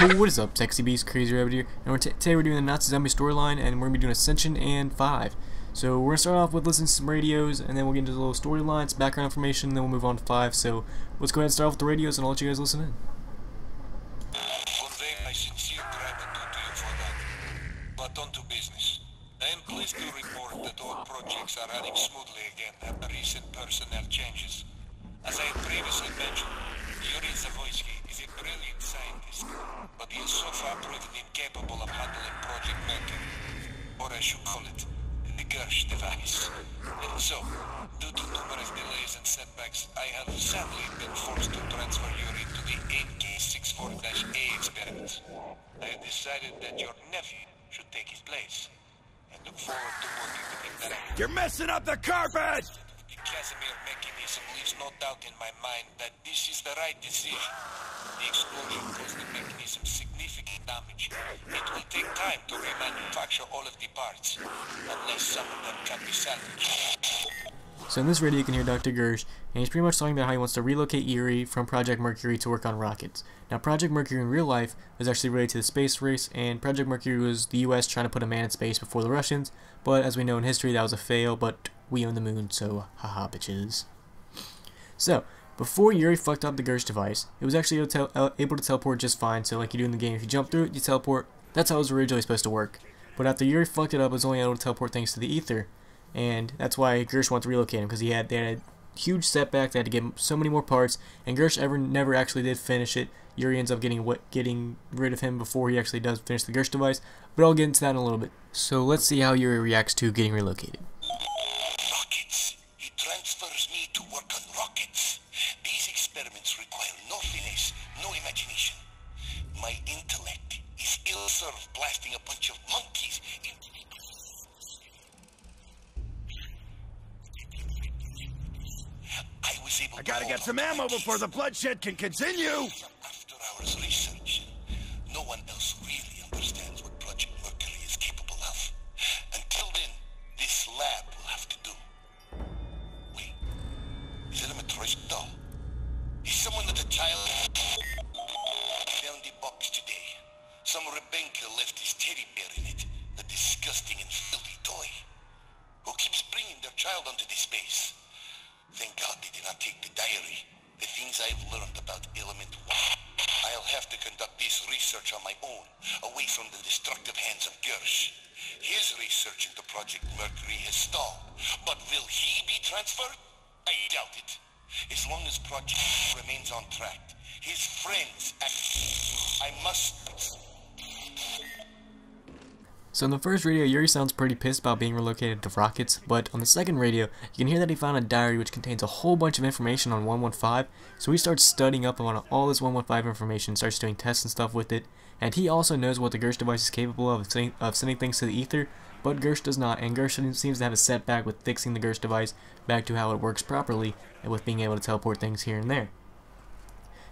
What is up, Sexy Beast, Crazy Rabbit here, and today we're doing the Nazi Zombie storyline, and we're going to be doing Ascension and 5. So we're going to start off with listening to some radios, and then we'll get into the little storylines, background information, and then we'll move on to 5. So let's go ahead and start off with the radios, and I'll let you guys listen in. Convey my sincere gratitude to you for that. But on to business. I am pleased to report that all projects are running smoothly again after recent personnel changes. As I have previously mentioned, Yuri Zavoysky is a brilliant scientist, but he is so far proven incapable of handling Project Mercury, or I should call it, the Gersh device. And so, due to numerous delays and setbacks, I have sadly been forced to transfer Yuri to the 8K64-A experiment. I have decided that your nephew should take his place, and look forward to working with him directly. You're messing up the carpet! The Casimir mechanism leaves no doubt in my mind that this is the right decision. The explosion caused the mechanism significant damage. It will take time to remanufacture all of the parts, unless some of them can be salvaged. So in this video you can hear Dr. Gersh, and he's pretty much talking about how he wants to relocate Yuri from Project Mercury to work on rockets. Now Project Mercury in real life was actually related to the space race, and Project Mercury was the US trying to put a man in space before the Russians, but as we know in history that was a fail, but we own the moon, so haha bitches. So, before Yuri fucked up the Gersh device, it was actually able to teleport just fine, so like you do in the game, if you jump through it, you teleport. That's how it was originally supposed to work. But after Yuri fucked it up, it was only able to teleport thanks to the ether. And that's why Gersh wanted to relocate him, because they had a huge setback. They had to get so many more parts, and Gersh never actually did finish it. Yuri ends up getting rid of him before he actually does finish the Gersh device, but I'll get into that in a little bit. So let's see how Yuri reacts to getting relocated. Rockets. He transfers me to work on rockets. These experiments require no finesse, no imagination. My intellect is ill-served blasting a bunch of monkeys into I gotta get some ammo before the bloodshed can continue! After hours research, no one else really understands what Project Mercury is capable of. Until then, this lab will have to do. Wait, is it a Matrosh doll? Is someone at the child? Found the box today. Some Rebenka left his teddy bear in it. A disgusting and filthy toy. Who keeps bringing their child onto this base? Thank God they did not take the diary. The things I've learned about Element 1. I'll have to conduct this research on my own, away from the destructive hands of Gersh. His research into Project Mercury has stalled. But will he be transferred? I doubt it. As long as Project remains on track, his friends I must... So in the first radio, Yuri sounds pretty pissed about being relocated to rockets, but on the second radio, you can hear that he found a diary which contains a whole bunch of information on 115, so he starts studying up on all this 115 information, starts doing tests and stuff with it, and he also knows what the Gersh device is capable of sending things to the ether, but Gersh does not, and Gersh seems to have a setback with fixing the Gersh device back to how it works properly, and with being able to teleport things here and there.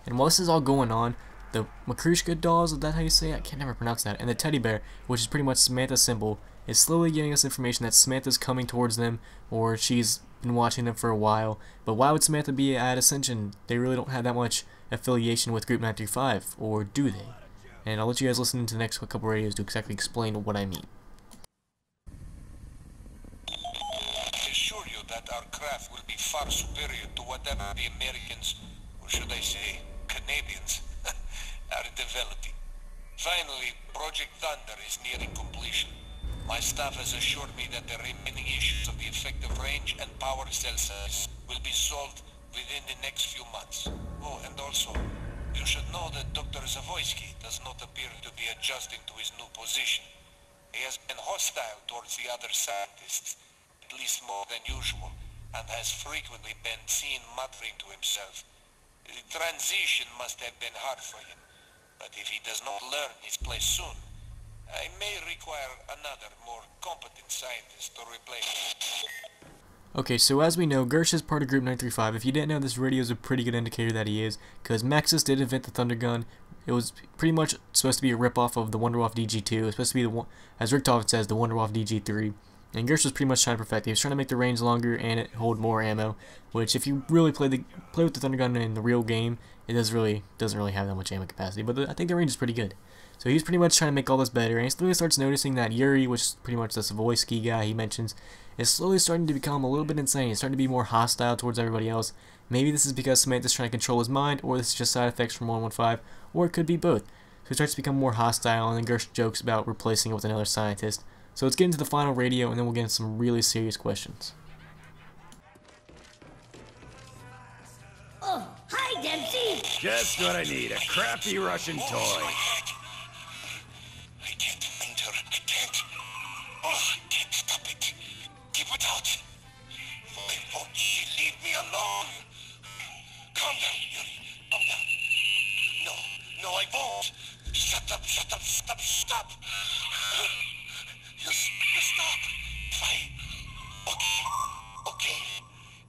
And while this is all going on, the Makrushka dolls, is that how you say it? I can't never pronounce that. And the teddy bear, which is pretty much Samantha's symbol, is slowly giving us information that Samantha's coming towards them, or she's been watching them for a while. But why would Samantha be at Ascension? They really don't have that much affiliation with Group 935, or do they? And I'll let you guys listen to the next couple radios to exactly explain what I mean. I assure you that our craft will be far superior to whatever the Americans, or should I say, Canadians, are developing. Finally, Project Thunder is nearing completion. My staff has assured me that the remaining issues of the effective range and power cell size will be solved within the next few months. Oh, and also, you should know that Dr. Zavoysky does not appear to be adjusting to his new position. He has been hostile towards the other scientists, at least more than usual, and has frequently been seen muttering to himself. The transition must have been hard for him. But if he does not learn his place soon, I may require another, more competent scientist to replace him. Okay, so as we know, Gersh is part of Group 935. If you didn't know, this radio is a pretty good indicator that he is, because Maxis did invent the Thunder Gun. It was pretty much supposed to be a ripoff of the Wunderwaffe DG2. It's supposed to be the one, as Richtofen says, the Wunderwaffe DG3. And Gersh was pretty much trying to perfect it. He was trying to make the range longer and it hold more ammo, which if you really play with the Thunder Gun in the real game, it doesn't really have that much ammo capacity. But I think the range is pretty good. So he's pretty much trying to make all this better, and he slowly starts noticing that Yuri, which is pretty much the Savoy ski guy he mentions, is slowly starting to become a little bit insane. He's starting to be more hostile towards everybody else. Maybe this is because Samantha's trying to control his mind, or this is just side effects from 115, or it could be both. So he starts to become more hostile, and then Gersh jokes about replacing it with another scientist. So let's get into the final radio, and then we'll get into some really serious questions. Oh, hi, Dempsey! Just what I need, a crappy Russian Oh, toy. my head. I can't enter. I can't. Oh, I can't stop it. Keep it out. Why won't she leave me alone? Calm down, Yuri. Calm down. No, no, I won't. Shut up, shut up, stop, stop. You stop. Fine. Okay. Okay.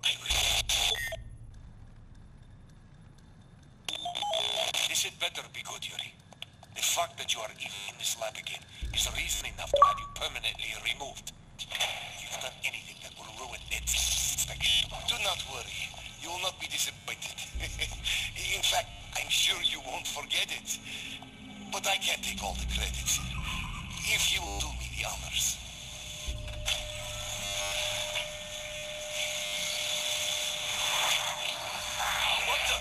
I will. This had better be good, Yuri. The fact that you are even in this lab again is reason enough to have you permanently removed. You've done anything that will ruin its inspection tomorrow. Do not worry. You will not be disappointed. In fact, I'm sure you won't forget it. But I can't take all the credits. If you will do me the honors. What the?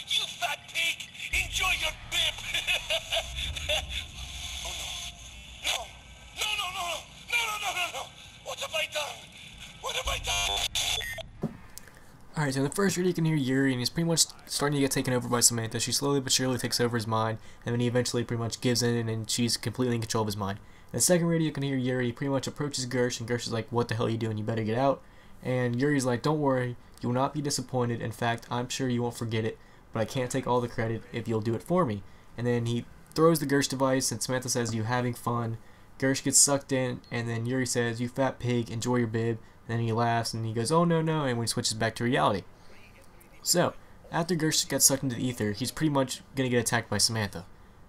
You fat pig! Enjoy your bib! Oh no. No! No, no, no, no! No, no, no, no, no! What have I done? What have I done? Alright, so in the first video you can hear Yuri, and he's pretty much starting to get taken over by Samantha. She slowly but surely takes over his mind, and then he eventually pretty much gives in, and she's completely in control of his mind. In the second radio you can hear Yuri, he pretty much approaches Gersh, and Gersh is like, "What the hell are you doing? You better get out." And Yuri's like, "Don't worry, you will not be disappointed. In fact, I'm sure you won't forget it, but I can't take all the credit if you'll do it for me." And then he throws the Gersh device, and Samantha says, "You having fun?" Gersh gets sucked in, and then Yuri says, "You fat pig, enjoy your bib." And then he laughs, and he goes, "Oh no, no," and when he switches back to reality. So, after Gersh gets sucked into the ether, he's pretty much going to get attacked by Samantha.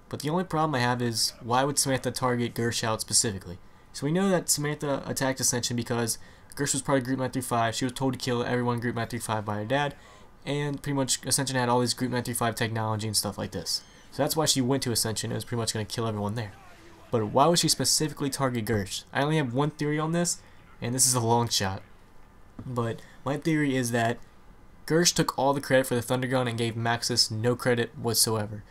But the only problem I have is, why would Samantha target Gersh out specifically? So we know that Samantha attacked Ascension because Gersh was part of Group 935, she was told to kill everyone in Group 935 by her dad, and pretty much Ascension had all this Group 935 technology and stuff like this. So that's why she went to Ascension, and was pretty much going to kill everyone there. But why would she specifically target Gersh? I only have one theory on this, and this is a long shot. But my theory is that Gersh took all the credit for the Thunder Gun and gave Maxis no credit whatsoever.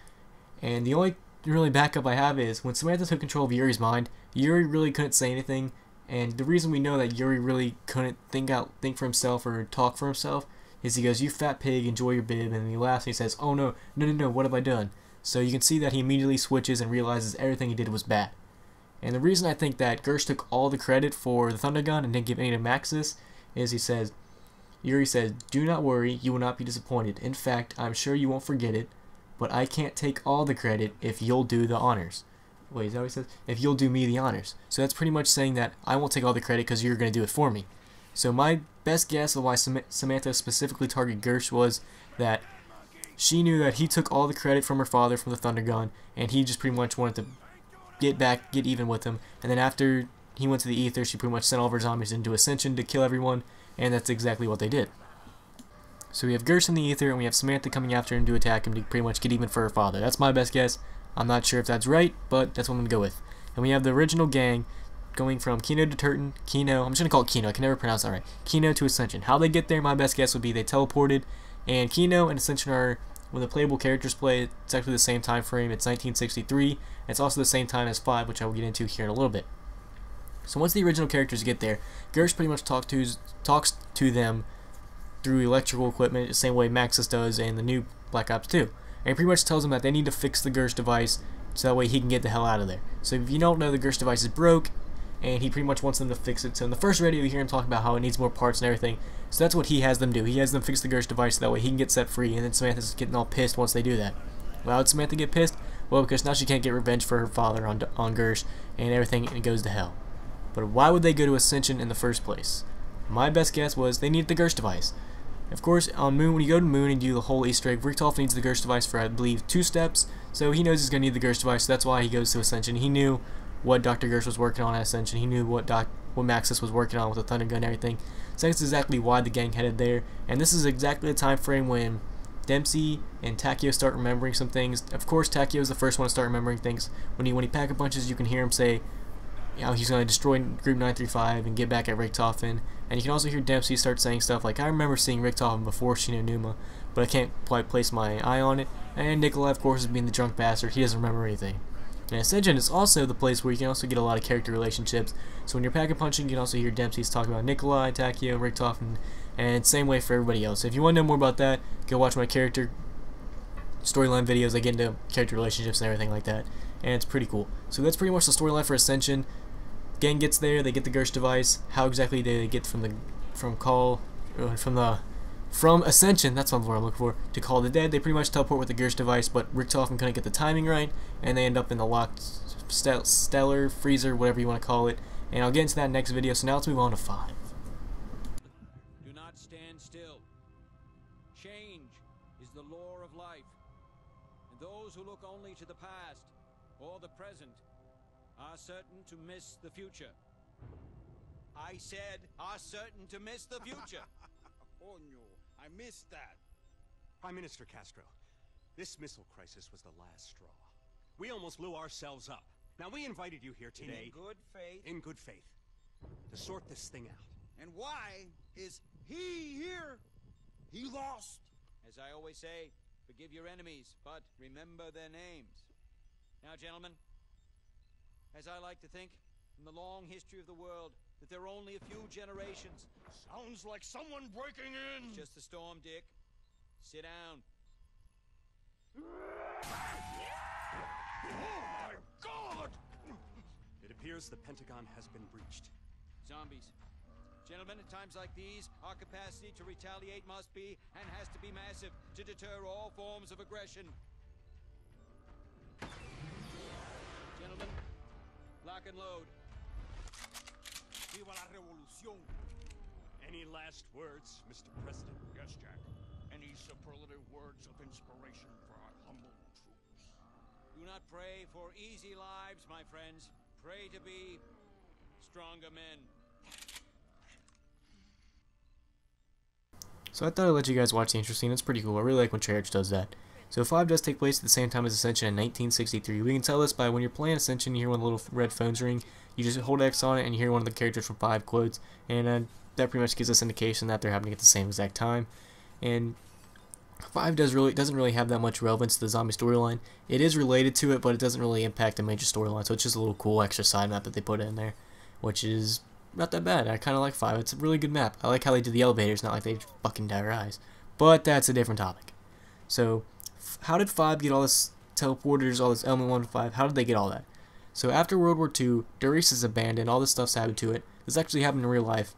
And the only really backup I have is, when Samantha took control of Yuri's mind, Yuri really couldn't say anything, and the reason we know that Yuri really couldn't think for himself or talk for himself is he goes, "You fat pig, enjoy your bib," and then he laughs and he says, "Oh no, no, no, no, what have I done?" So you can see that he immediately switches and realizes everything he did was bad. And the reason I think that Gersh took all the credit for the Thunder Gun and didn't give any to Maxis is Yuri says, "Do not worry, you will not be disappointed. In fact, I'm sure you won't forget it, but I can't take all the credit if you'll do the honors." Wait, is that what he says? "If you'll do me the honors." So that's pretty much saying that I won't take all the credit because you're going to do it for me. So my best guess of why Samantha specifically targeted Gersh was that she knew that he took all the credit from her father from the Thunder Gun, and he just pretty much wanted to get even with him. And then after he went to the ether, she pretty much sent all of her zombies into Ascension to kill everyone, and that's exactly what they did. So we have Gersh in the ether, and we have Samantha coming after him to attack him to pretty much get even for her father. That's my best guess. I'm not sure if that's right, but that's what I'm going to go with. And we have the original gang going from Kino to Turton, I'm just going to call it Kino, I can never pronounce that right, Kino to Ascension. How they get there, my best guess would be they teleported, and Kino and Ascension are, when the playable characters play, it's actually the same time frame. It's 1963, and it's also the same time as 5, which I will get into here in a little bit. So once the original characters get there, Gersh pretty much talks to them through electrical equipment, the same way Maxis does in the new Black Ops 2. And he pretty much tells them that they need to fix the Gersh device so that way he can get the hell out of there. So if you don't know, the Gersh device is broke, and he pretty much wants them to fix it. So in the first radio you hear him talk about how it needs more parts and everything. So that's what he has them do. He has them fix the Gersh device so that way he can get set free, and then Samantha's getting all pissed once they do that. Why would Samantha get pissed? Well, because now she can't get revenge for her father on Gersh, and everything goes to hell. But why would they go to Ascension in the first place? My best guess was they needed the Gersh device. Of course, on Moon, when you go to Moon and do the whole Easter egg, Richtofen needs the Gersh device for, I believe, 2 steps, so he knows he's going to need the Gersh device, so that's why he goes to Ascension. He knew what Dr. Gersh was working on at Ascension. He knew what Maxis was working on with the Thunder Gun and everything. So that's exactly why the gang headed there, and this is exactly the time frame when Dempsey and Takeo start remembering some things. Of course, Takeo is the first one to start remembering things. When he pack-a-punches, you can hear him say, you know, he's going to destroy Group 935 and get back at Richtofen. And you can also hear Dempsey start saying stuff like, I remember seeing Richtofen before Shinonuma, but I can't quite place my eye on it. And Nikolai, of course, is being the drunk bastard. He doesn't remember anything. And Ascension is also the place where you can also get a lot of character relationships. So when you're pack-a-punching, you can also hear Dempsey's talk about Nikolai, Takeo, Richtofen, and same way for everybody else. If you want to know more about that, go watch my character storyline videos. I get into character relationships and everything like that, and it's pretty cool. So that's pretty much the storyline for Ascension. Gang gets there, they get the Gersh device. How exactly do they get from Ascension, that's what I'm looking for, to Call the Dead? They pretty much teleport with the Gersh device, but Richtofen couldn't get the timing right, and they end up in the locked stellar freezer, whatever you want to call it. And I'll get into that next video. So now let's move on to 5. Do not stand still. Change is the law of life, and those who look only to the past or the present are certain to miss the future. I said, are certain to miss the future. Oh no, I missed that. Prime Minister Castro, this missile crisis was the last straw. We almost blew ourselves up. Now, we invited you here today... In good faith. In good faith. To sort this thing out. And why is he here? He lost. As I always say, forgive your enemies, but remember their names. Now, gentlemen, as I like to think, in the long history of the world, that there are only a few generations. Sounds like someone breaking in. It's just a storm, Dick. Sit down. Oh my God! It appears the Pentagon has been breached. Zombies. Gentlemen, at times like these, our capacity to retaliate must be, and has to be, massive, to deter all forms of aggression. Gentlemen, lock and load. Viva la revolución. Any last words, Mr. President? Yes, Jack. Any superlative words of inspiration for our humble troops? Do not pray for easy lives, my friends. Pray to be stronger men. So I thought I'd let you guys watch the intro scene. It's pretty cool. I really like when Treyarch does that. So 5 does take place at the same time as Ascension in 1963. We can tell this by when you're playing Ascension, you hear one of the little red phones ring. You just hold X on it and you hear one of the characters from 5 quotes. And that pretty much gives us indication that they're happening at the same exact time. And 5 doesn't really have that much relevance to the zombie storyline. It is related to it, but it doesn't really impact the major storyline. So it's just a little cool extra side map that they put in there, which is not that bad. I kind of like 5. It's a really good map. I like how they did the elevators, not like they fucking dye our eyes. But that's a different topic. So how did 5 get all this teleporters, all this element 1-5? How did they get all that? So after World War II, Darius is abandoned. All this stuff's happened to it. This actually happened in real life.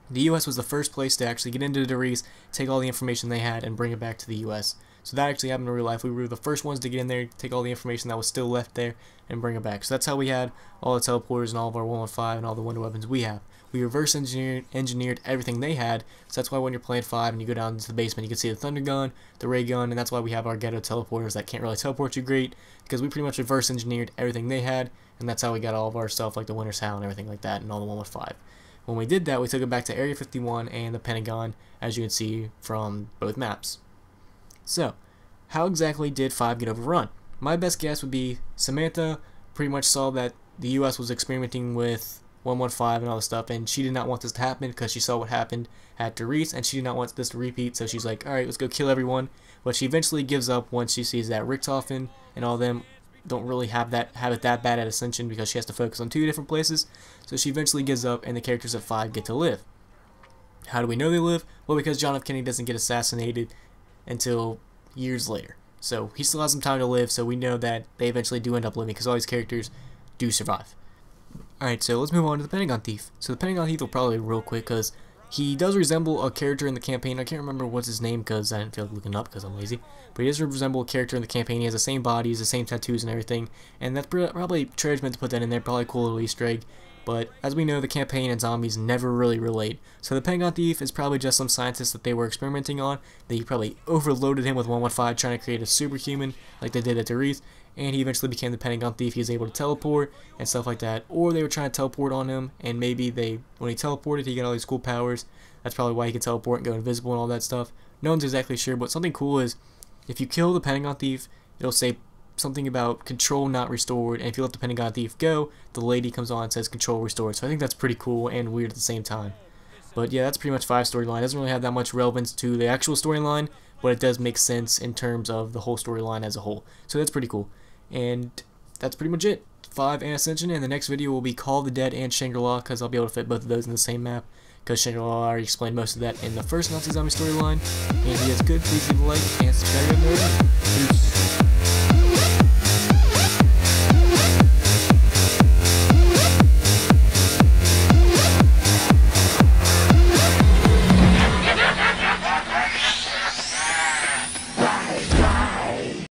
The U.S. was the first place to actually get into Darius, take all the information they had, and bring it back to the U.S. So that actually happened in real life. We were the first ones to get in there, take all the information that was still left there, and bring it back. So that's how we had all the teleporters and all of our 115 and all the wonder weapons we have. We reverse engineered everything they had, so that's why when you're playing 5 and you go down into the basement, you can see the Thunder Gun, the Ray Gun, and that's why we have our ghetto teleporters that can't really teleport you great, because we pretty much reverse engineered everything they had, and that's how we got all of our stuff like the Winter's Howl and everything like that, and all the 115. When we did that, we took it back to Area 51 and the Pentagon, as you can see from both maps. So, how exactly did 5 get overrun? My best guess would be Samantha pretty much saw that the U.S. was experimenting with 115 and all this stuff, and she did not want this to happen because she saw what happened at Darius, and she did not want this to repeat, so she's like, alright, let's go kill everyone. But she eventually gives up once she sees that Richtofen and all of them don't really have it that bad at Ascension because she has to focus on 2 different places. So she eventually gives up, and the characters of 5 get to live. How do we know they live? Well, because John F. Kennedy doesn't get assassinated until years later. So he still has some time to live, so we know that they eventually do end up living because all these characters do survive. Alright, so let's move on to the Pentagon Thief. So the Pentagon Thief will probably be real quick because he does resemble a character in the campaign. I can't remember what's his name because I didn't feel like looking up because I'm lazy. But he does resemble a character in the campaign. He has the same body, he has the same tattoos and everything. And that's probably Treyarch meant to put that in there. Probably a cool little Easter egg. But as we know, the campaign and zombies never really relate. So the Pentagon Thief is probably just some scientist that they were experimenting on. They probably overloaded him with 115 trying to create a superhuman like they did at Darius, and he eventually became the Pentagon Thief. He was able to teleport and stuff like that. Or they were trying to teleport on him, and maybe when he teleported, he got all these cool powers. That's probably why he could teleport and go invisible and all that stuff. No one's exactly sure, but something cool is if you kill the Pentagon Thief, it'll say something about control not restored, and if you let the Pentagon Thief go, the lady comes on and says control restored. So I think that's pretty cool and weird at the same time. But yeah, that's pretty much 5 storyline. It doesn't really have that much relevance to the actual storyline, but it does make sense in terms of the whole storyline as a whole. So that's pretty cool. And that's pretty much it. 5 and Ascension, and the next video will be Call of the Dead and Shangri-La, because I'll be able to fit both of those in the same map, because Shangri-La already explained most of that in the first Nazi Zombie storyline. And if you guys could, please leave a like and subscribe if you're new. Peace.